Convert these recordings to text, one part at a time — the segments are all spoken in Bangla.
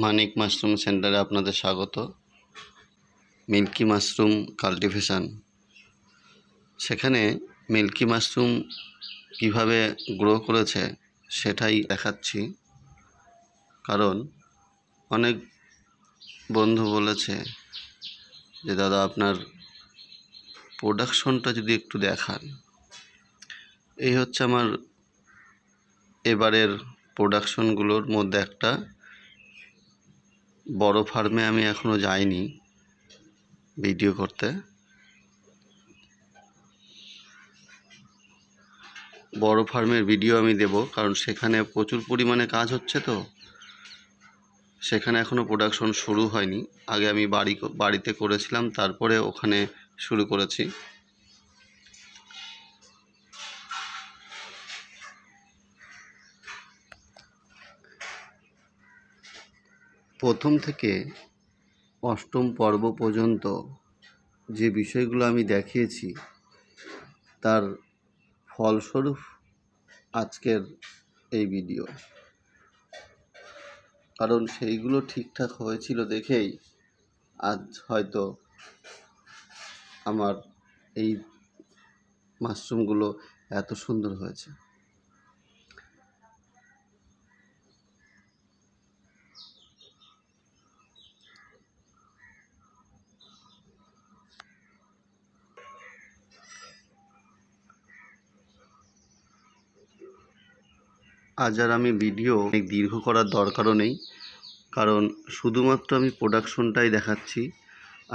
মানিক মাশরুম সেন্টারে আপনাদের স্বাগত। মিল্কি মাশরুম কাল্টিভেশন, সেখানে মিল্কি মাশরুম কিভাবে গ্রো করেছে সেটাই দেখাচ্ছি। কারণ অনেক বন্ধু বলেছে যে দাদা আপনার প্রোডাকশনটা যদি একটু দেখান। এই হচ্ছে আমার এবারের প্রোডাকশনগুলোর মধ্যে একটা। বড় ফার্মে আমি এখনও যাইনি ভিডিও করতে। বড় ফার্মের ভিডিও আমি দেব, কারণ সেখানে প্রচুর পরিমাণে কাজ হচ্ছে, তো সেখানে এখনও প্রোডাকশন শুরু হয়নি। আগে আমি বাড়িতে করেছিলাম, তারপরে ওখানে শুরু করেছি। প্রথম থেকে অষ্টম পর্ব পর্যন্ত যে বিষয়গুলো আমি দেখিয়েছি, তার ফলস্বরূপ আজকের এই ভিডিও। কারণ সেইগুলো ঠিকঠাক হয়েছিল দেখেই আজ হয়তো আমার এই মাশরুমগুলো এত সুন্দর হয়েছে। আজ আর আমি ভিডিও অনেক দীর্ঘ করার দরকারও নেই, কারণ শুধুমাত্র আমি প্রোডাকশনটাই দেখাচ্ছি।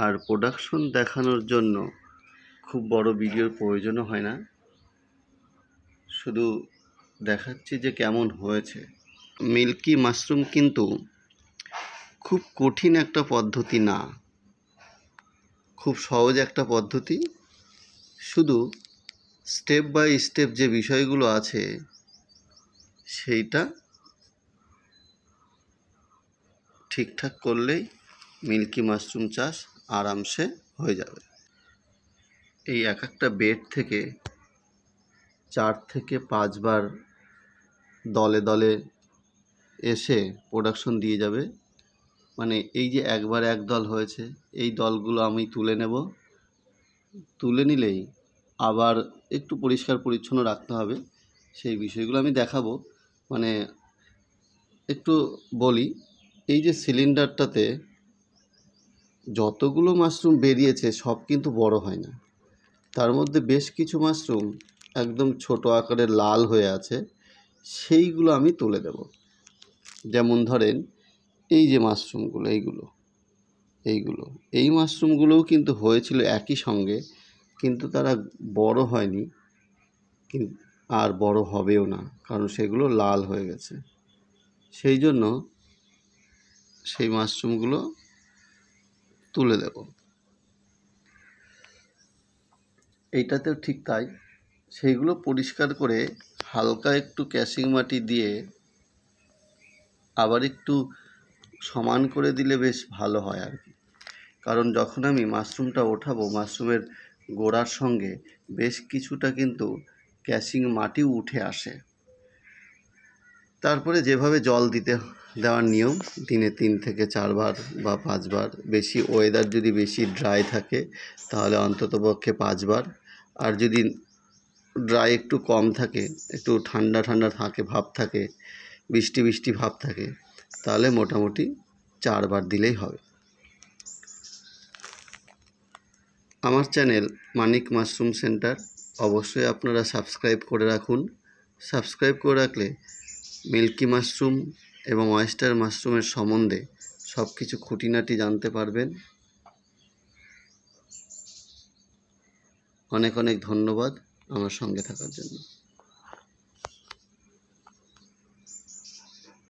আর প্রোডাকশন দেখানোর জন্য খুব বড় ভিডিওর প্রয়োজনও হয় না, শুধু দেখাচ্ছি যে কেমন হয়েছে। মিল্কি মাশরুম কিন্তু খুব কঠিন একটা পদ্ধতি না, খুব সহজ একটা পদ্ধতি। শুধু স্টেপ বাই স্টেপ যে বিষয়গুলো আছে সেইটা ঠিকঠাক করলেই মিল্কি মাশরুম চাষ আরামসে হয়ে যাবে। এই এক একটা বেড থেকে 4 থেকে 5 বার দলে দলে এসে প্রোডাকশন দিয়ে যাবে। মানে এই যে একবার এক দল হয়েছে, এই দলগুলো আমি তুলে নেব। তুলে নিলেই আবার একটু পরিষ্কার পরিচ্ছন্ন রাখতে হবে, সেই বিষয়গুলো আমি দেখাবো। মানে একটু বলি, এই যে সিলিন্ডারটাতে যতগুলো মাশরুম বেরিয়েছে সব কিন্তু বড় হয় না, তার মধ্যে বেশ কিছু মাশরুম একদম ছোট আকারের লাল হয়ে আছে, সেইগুলো আমি তুলে দেব। যেমন ধরেন এই যে মাশরুমগুলো, এই মাশরুমগুলোও কিন্তু হয়েছিল একই সঙ্গে, কিন্তু তারা বড় হয়নি, আর বড় হবেও না, কারণ সেগুলো লাল হয়ে গেছে। সেই জন্য সেই মাশরুমগুলো তুলে দেব। এইটাতেও ঠিক তাই, সেইগুলো পরিষ্কার করে হালকা একটু ক্যাশিং মাটি দিয়ে আবার একটু সমান করে দিলে বেশ ভালো হয় আর কি। কারণ যখন আমি মাশরুমটা ওঠাবো, মাশরুমের গোড়ার সঙ্গে বেশ কিছুটা কিন্তু ক্যাশিং মাটিও উঠে আসে। তারপরে যেভাবে জল দেওয়ার নিয়ম, দিনে 3 থেকে 4 বার বা 5 বার। বেশি ওয়েদার যদি বেশি ড্রাই থাকে তাহলে অন্ততপক্ষে 5 বার। আর যদি ড্রাই একটু কম থাকে, একটু ঠান্ডা ঠান্ডা থাকে, ভাব থাকে, বৃষ্টি বৃষ্টি ভাব থাকে, তাহলে মোটামুটি 4 বার দিলেই হবে। আমার চ্যানেল মানিক মাশরুম সেন্টার অবশ্যই আপনারা সাবস্ক্রাইব করে রাখুন। সাবস্ক্রাইব করে রাখলে মিল্কি মাশরুম এবং অয়েস্টার মাশরুমের সম্বন্ধে সব কিছু খুঁটিনাটি জানতে পারবেন। অনেক অনেক ধন্যবাদ আমার সঙ্গে থাকার জন্য।